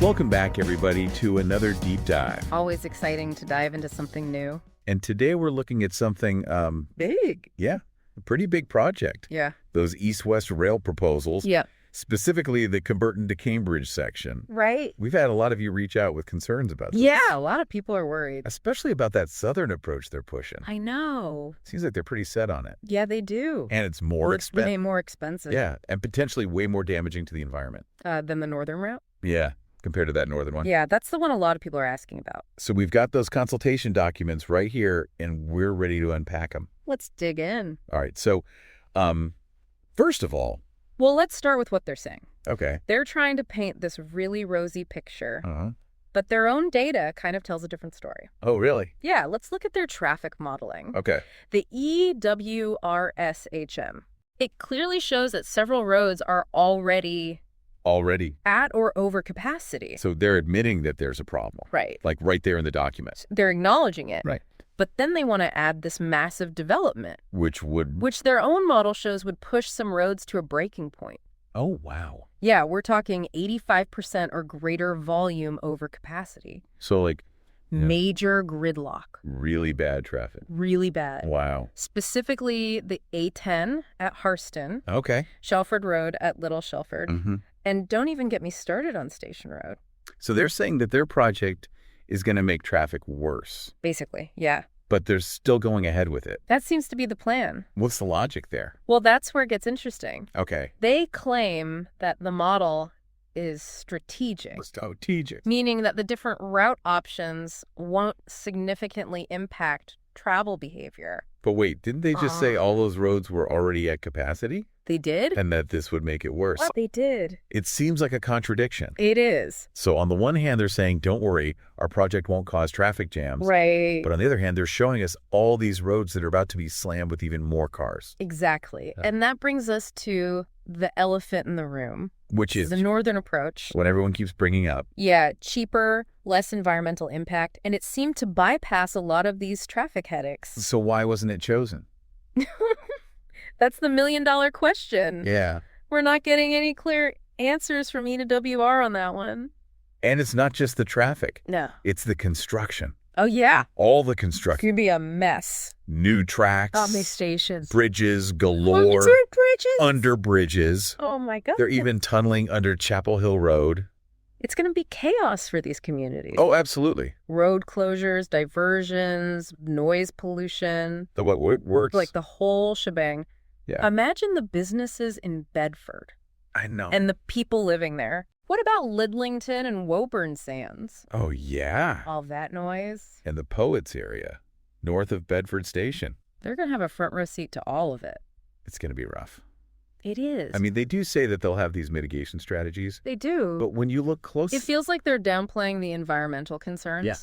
Welcome back, everybody, to another deep dive. Always exciting to dive into something new. And today we're looking at something Big. Yeah, a pretty big project. Yeah. Those east-west rail proposals. Yeah. Specifically the Kimberton to Cambridge section. Right. We've had a lot of you reach out with concerns about this. Yeah, a lot of people are worried. Especially about that southern approach they're pushing. I know. Seems like they're pretty set on it. Yeah, they do. And it's more expensive. Way more expensive. Yeah, and potentially way more damaging to the environment. Than the northern route? Yeah, compared to that northern one. Yeah, that's the one a lot of people are asking about. So we've got those consultation documents right here, and we're ready to unpack them. Let's dig in. All right, so first of all... Well, let's start with what they're saying. Okay. They're trying to paint this really rosy picture, Uh-huh. but their own data kind of tells a different story. Oh, really? Yeah, let's look at their traffic modeling. Okay. The EWRSHM. It clearly shows that several roads are already at or over capacity. So they're admitting that there's a problem. Right. Like right there in the document. They're acknowledging it. Right. But then they want to add this massive development. Which their own model shows would push some roads to a breaking point. Oh, wow. Yeah, we're talking 85% or greater volume over capacity. So like... Major gridlock. Really bad traffic. Really bad. Wow. Specifically the A10 at Harston. Okay. Shelford Road at Little Shelford. Mm-hmm. And don't even get me started on Station Road. So they're saying that their project is going to make traffic worse. Basically, yeah. But they're still going ahead with it. That seems to be the plan. What's the logic there? Well, that's where it gets interesting. Okay. They claim that the model is strategic. Strategic. Meaning that the different route options won't significantly impact travel behavior. But wait, didn't they just say all those roads were already at capacity? They did? And that this would make it worse? Well, they did. It seems like a contradiction. It is. So on the one hand, they're saying, don't worry, our project won't cause traffic jams. Right. But on the other hand, they're showing us all these roads that are about to be slammed with even more cars. Exactly. Yeah. And that brings us to the elephant in the room. Which is? The northern approach. What everyone keeps bringing up. Yeah, cheaper, less environmental impact, and it seemed to bypass a lot of these traffic headaches. So why wasn't it chosen? That's the million-dollar question. Yeah. We're not getting any clear answers from EWR on that one. And it's not just the traffic. No. It's the construction. Oh, yeah. All the construction. It's going to be a mess. New tracks. How many stations? Bridges galore. Bridges? Under bridges. Oh, my God. They're even tunneling under Chapel Hill Road. It's going to be chaos for these communities. Oh, absolutely. Road closures, diversions, noise pollution. What works? Like the whole shebang. Yeah. Imagine the businesses in Bedford. I know. And the people living there. What about Lidlington and Woburn Sands? Oh, yeah. All that noise. And the Poets area, north of Bedford Station. They're going to have a front row seat to all of it. It's going to be rough. It is. I mean, they do say that they'll have these mitigation strategies. They do. But when you look close... It feels like they're downplaying the environmental concerns. Yeah.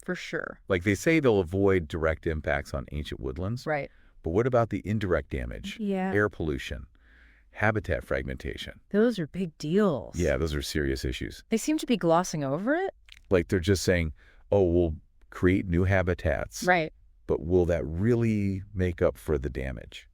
For sure. Like they say they'll avoid direct impacts on ancient woodlands. Right. But what about the indirect damage? Yeah. Air pollution, habitat fragmentation. Those are big deals. Yeah, those are serious issues. They seem to be glossing over it. Like they're just saying, oh, we'll create new habitats. Right. But will that really make up for the damage?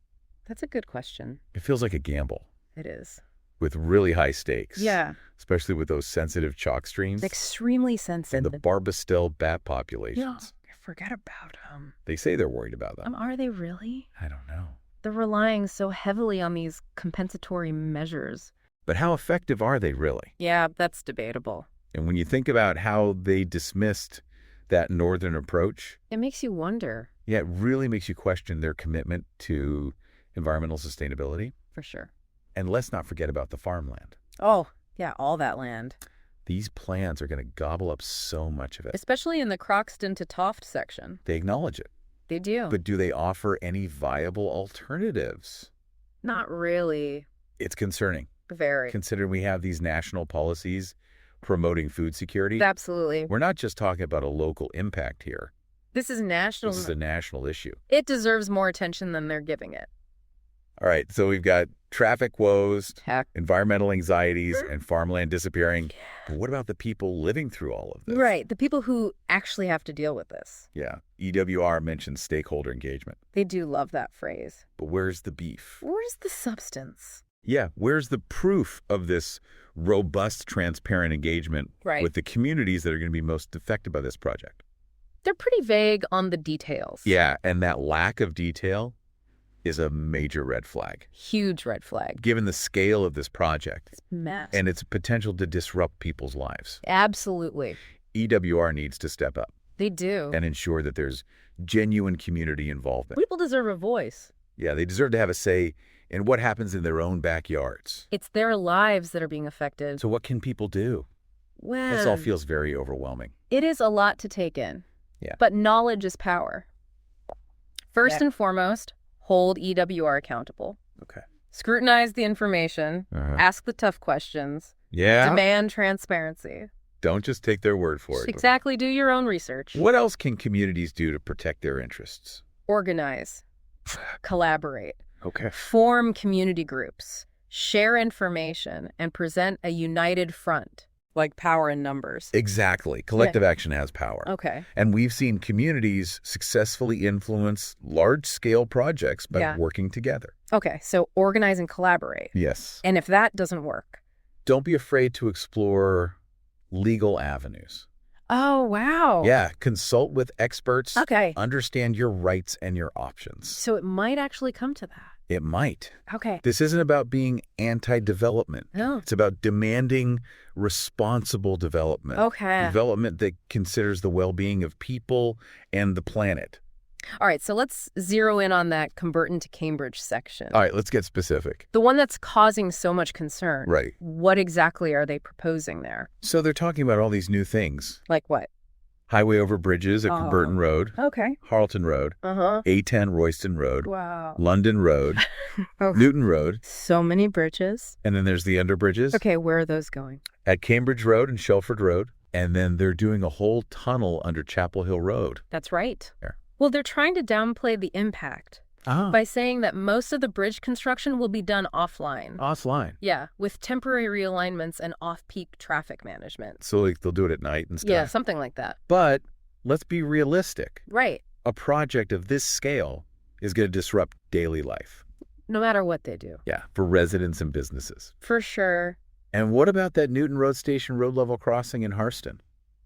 That's a good question. It feels like a gamble. It is. With really high stakes. Yeah. Especially with those sensitive chalk streams. Extremely sensitive. And the Barbastelle bat populations. Yeah. Forget about them. They say they're worried about them. Are they really? I don't know. They're relying so heavily on these compensatory measures. But how effective are they really? Yeah, that's debatable. And when you think about how they dismissed that northern approach... It makes you wonder. Yeah, it really makes you question their commitment to environmental sustainability. For sure. And let's not forget about the farmland. Oh, yeah, all that land. These plans are going to gobble up so much of it. Especially in the Croxton to Toft section. They acknowledge it. They do. But do they offer any viable alternatives? Not really. It's concerning. Very. Considering we have these national policies promoting food security. Absolutely. We're not just talking about a local impact here. This is national. This is a national issue. It deserves more attention than they're giving it. All right, so we've got traffic woes, environmental anxieties, and farmland disappearing. But what about the people living through all of this? Right, the people who actually have to deal with this. Yeah, EWR mentions stakeholder engagement. They do love that phrase. But where's the beef? Where's the substance? Yeah, where's the proof of this robust, transparent engagement with the communities that are going to be most affected by this project? They're pretty vague on the details. Yeah, and that lack of detail is a major red flag. Huge red flag. Given the scale of this project. It's massive. And its potential to disrupt people's lives. Absolutely. EWR needs to step up. They do. And ensure that there's genuine community involvement. People deserve a voice. Yeah, they deserve to have a say in what happens in their own backyards. It's their lives that are being affected. So what can people do? Well, this all feels very overwhelming. It is a lot to take in. Yeah. But knowledge is power. First and foremost, hold EWR accountable. Okay. Scrutinize the information. Ask the tough questions. Yeah. Demand transparency. Don't just take their word for it. Exactly. Do your own research. What else can communities do to protect their interests? Organize. Collaborate. Okay. Form community groups. Share information and present a united front. Like power in numbers. Exactly. Collective action has power. Okay. And we've seen communities successfully influence large-scale projects by working together. Okay, so organize and collaborate. Yes. And if that doesn't work? Don't be afraid to explore legal avenues. Oh, wow. Yeah, consult with experts. Okay. Understand your rights and your options. So it might actually come to that. It might. Okay. This isn't about being anti-development. No. It's about demanding responsible development. Okay. Development that considers the well-being of people and the planet. All right, so let's zero in on that Converton to Cambridge section. All right, let's get specific. The one that's causing so much concern. Right. What exactly are they proposing there? So they're talking about all these new things. Like what? Highway over bridges at Converton Road. Okay. Harleton Road. A10 Royston Road. Wow. London Road. Newton Road. So many bridges. And then there's the underbridges. Okay, where are those going? At Cambridge Road and Shelford Road. And then they're doing a whole tunnel under Chapel Hill Road. That's right. There. Well, they're trying to downplay the impact by saying that most of the bridge construction will be done offline. Offline? Yeah, with temporary realignments and off-peak traffic management. So like they'll do it at night and stuff? Yeah, something like that. But let's be realistic. Right. A project of this scale is going to disrupt daily life. No matter what they do. Yeah, for residents and businesses. For sure. And what about that Newton Road Station road level crossing in Harston?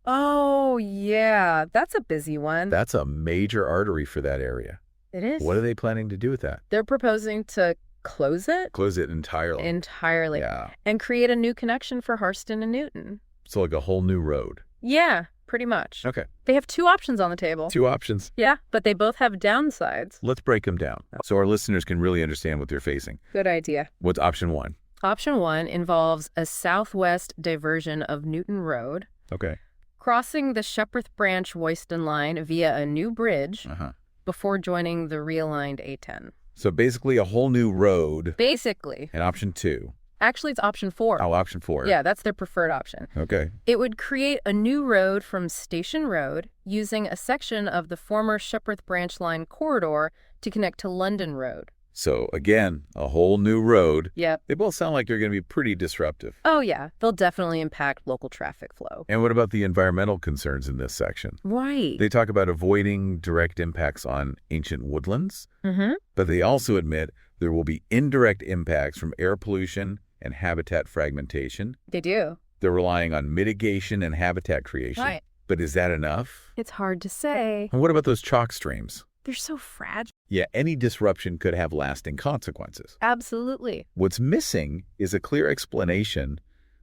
Oh, yeah. That's a busy one. That's a major artery for that area. It is. What are they planning to do with that? They're proposing to close it. Close it entirely. Entirely. Yeah. And create a new connection for Harston and Newton. So like a whole new road. Yeah, pretty much. Okay. They have two options on the table. Two options. Yeah, but they both have downsides. Let's break them down so our listeners can really understand what they're facing. Good idea. What's option one? Option one involves a southwest diversion of Newton Road. Okay. Crossing the Shepworth Branch Royston line via a new bridge before joining the realigned A10. So basically a whole new road. Basically. And option two. Actually, it's option four. Oh, option four. Yeah, that's their preferred option. Okay. It would create a new road from Station Road using a section of the former Shepworth Branch Line corridor to connect to London Road. So again, a whole new road. Yep. They both sound like they're going to be pretty disruptive. Oh, yeah. They'll definitely impact local traffic flow. And what about the environmental concerns in this section? Right. They talk about avoiding direct impacts on ancient woodlands, but they also admit there will be indirect impacts from air pollution and habitat fragmentation. They do. They're relying on mitigation and habitat creation. Right. But is that enough? It's hard to say. And what about those chalk streams? They're so fragile. Yeah, any disruption could have lasting consequences. Absolutely. What's missing is a clear explanation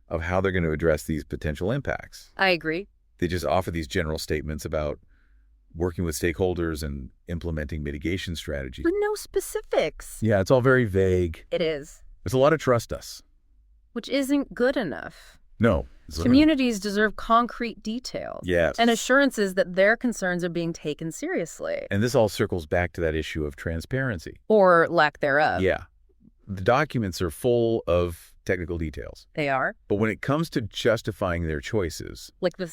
of how they're going to address these potential impacts. I agree. They just offer these general statements about working with stakeholders and implementing mitigation strategies. But no specifics. Yeah, it's all very vague. It is. There's a lot of trust us. Which isn't good enough. No. Communities deserve concrete details. Yes. And assurances that their concerns are being taken seriously. And this all circles back to that issue of transparency. Or lack thereof. Yeah. The documents are full of technical details. They are. But when it comes to justifying their choices, like the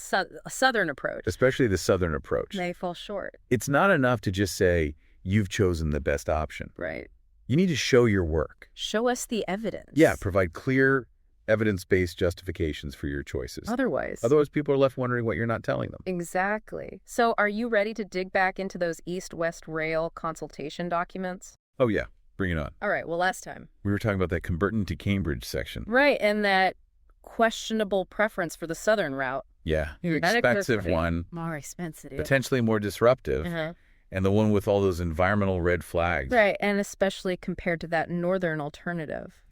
Southern approach, especially the Southern approach, they fall short. It's not enough to just say, you've chosen the best option. Right. You need to show your work. Show us the evidence. Yeah, provide clear, evidence-based justifications for your choices. Otherwise, people are left wondering what you're not telling them. Exactly. So are you ready to dig back into those East-West Rail consultation documents? Oh, yeah. Bring it on. All right, well, last time. We were talking about that Cumberton to Cambridge section. Right, and that questionable preference for the southern route. Yeah, expensive one. More expensive. Potentially more disruptive. And the one with all those environmental red flags. Right, and especially compared to that northern alternative.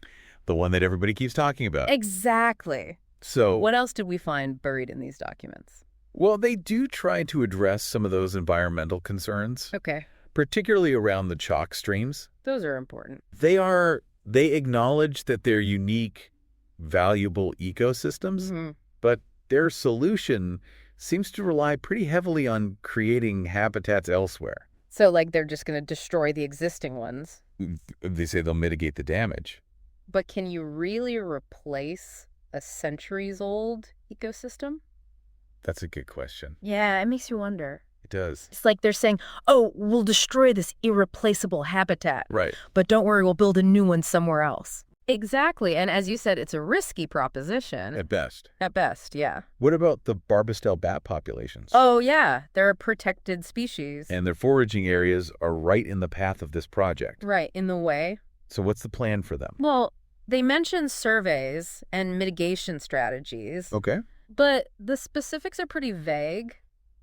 The one that everybody keeps talking about. Exactly. So what else did we find buried in these documents? Well, they do try to address some of those environmental concerns. Okay. Particularly around the chalk streams. Those are important. They acknowledge that they're unique, valuable ecosystems, but their solution seems to rely pretty heavily on creating habitats elsewhere. So, like, they're just going to destroy the existing ones? They say they'll mitigate the damage. But can you really replace a centuries-old ecosystem? That's a good question. Yeah, it makes you wonder. It does. It's like they're saying, oh, we'll destroy this irreplaceable habitat. Right. But don't worry, we'll build a new one somewhere else. Exactly. And as you said, it's a risky proposition. At best. At best, yeah. What about the barbastelle bat populations? Oh, yeah. They're a protected species. And their foraging areas are right in the path of this project. Right, in the way. So what's the plan for them? Well, they mention surveys and mitigation strategies. Okay. But the specifics are pretty vague.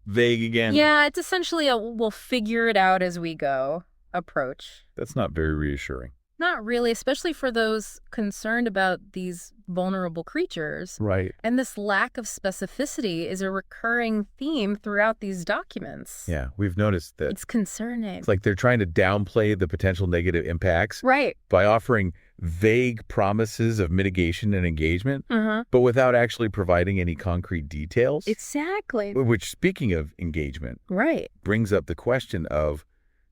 Vague again? Yeah, it's essentially a we'll figure it out as we go approach. That's not very reassuring. Not really, especially for those concerned about these vulnerable creatures. Right. And this lack of specificity is a recurring theme throughout these documents. Yeah, we've noticed that. It's concerning. It's like they're trying to downplay the potential negative impacts. Right. By offering vague promises of mitigation and engagement, but without actually providing any concrete details. Exactly. Which, speaking of engagement, right, brings up the question of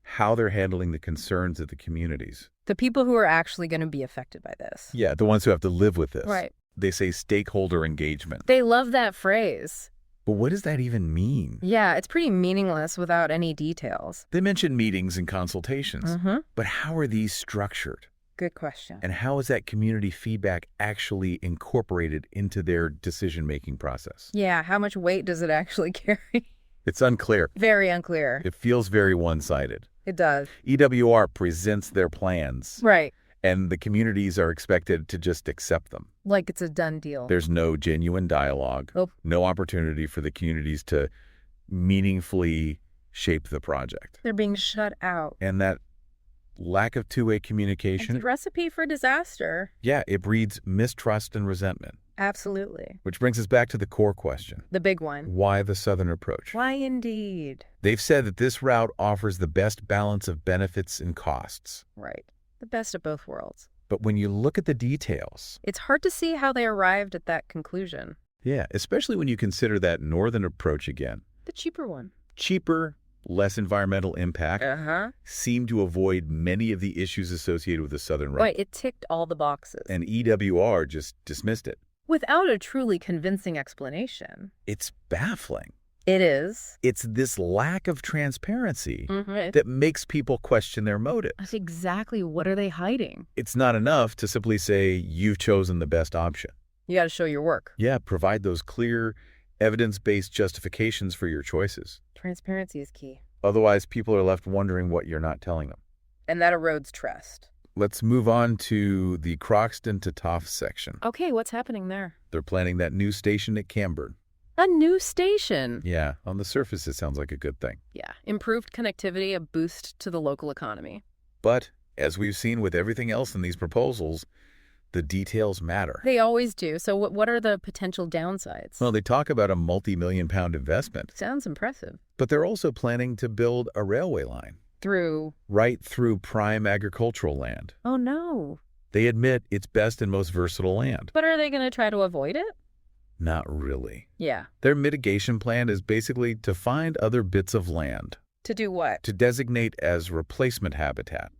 how they're handling the concerns of the communities. The people who are actually going to be affected by this. Yeah, the ones who have to live with this. Right. They say stakeholder engagement. They love that phrase. But what does that even mean? Yeah, it's pretty meaningless without any details. They mention meetings and consultations, but how are these structured? Good question. And how is that community feedback actually incorporated into their decision-making process? Yeah, how much weight does it actually carry? It's unclear. Very unclear. It feels very one-sided. It does. EWR presents their plans. Right. And the communities are expected to just accept them. Like it's a done deal. There's no genuine dialogue, no opportunity for the communities to meaningfully shape the project. They're being shut out. And that lack of two-way communication. It's a recipe for disaster. Yeah, it breeds mistrust and resentment. Absolutely. Which brings us back to the core question. The big one. Why the southern approach? Why indeed? They've said that this route offers the best balance of benefits and costs. Right. The best of both worlds. But when you look at the details, it's hard to see how they arrived at that conclusion. Yeah, especially when you consider that northern approach again. The cheaper one. Cheaper, less environmental impact, seemed to avoid many of the issues associated with the southern route. Right, it ticked all the boxes. And EWR just dismissed it. Without a truly convincing explanation. It's baffling. It is. It's this lack of transparency that makes people question their motives. That's exactly what are they hiding? It's not enough to simply say, you've chosen the best option. You got to show your work. Yeah, provide those clear, evidence-based justifications for your choices. Transparency is key. Otherwise, people are left wondering what you're not telling them. And that erodes trust. Let's move on to the Croxton to Toff section. Okay, what's happening there? They're planning that new station at Camburn. A new station? Yeah, on the surface it sounds like a good thing. Yeah, improved connectivity, a boost to the local economy. But, as we've seen with everything else in these proposals, the details matter. They always do. So what are the potential downsides? Well, they talk about a multi-million-pound investment. Sounds impressive. But they're also planning to build a railway line. Through? Right through prime agricultural land. Oh, no. They admit it's best and most versatile land. But are they going to try to avoid it? Not really. Yeah. Their mitigation plan is basically to find other bits of land. To do what? To designate as replacement habitat.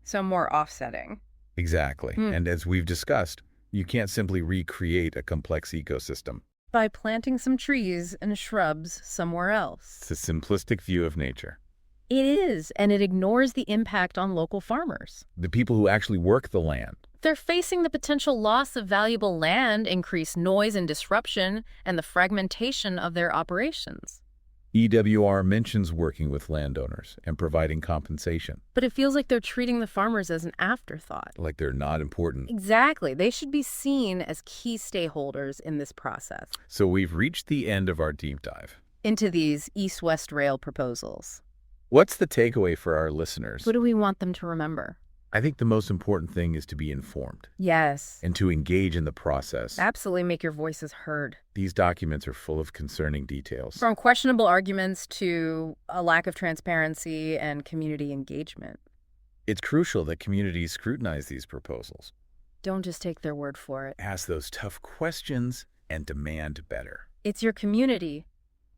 So more offsetting. Exactly. And as we've discussed, you can't simply recreate a complex ecosystem. By planting some trees and shrubs somewhere else. It's a simplistic view of nature. It is, and it ignores the impact on local farmers. The people who actually work the land. They're facing the potential loss of valuable land, increased noise and disruption, and the fragmentation of their operations. EWR mentions working with landowners and providing compensation. But it feels like they're treating the farmers as an afterthought. Like they're not important. Exactly. They should be seen as key stakeholders in this process. So we've reached the end of our deep dive into these east-west rail proposals. What's the takeaway for our listeners? What do we want them to remember? I think the most important thing is to be informed. Yes. And to engage in the process. Absolutely make your voices heard. These documents are full of concerning details. From questionable arguments to a lack of transparency and community engagement. It's crucial that communities scrutinize these proposals. Don't just take their word for it. Ask those tough questions and demand better. It's your community,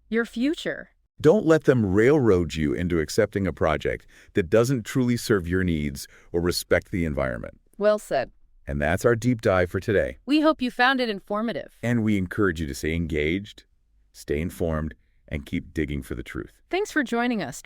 your future. Don't let them railroad you into accepting a project that doesn't truly serve your needs or respect the environment. Well said. And that's our deep dive for today. We hope you found it informative. And we encourage you to stay engaged, stay informed, and keep digging for the truth. Thanks for joining us.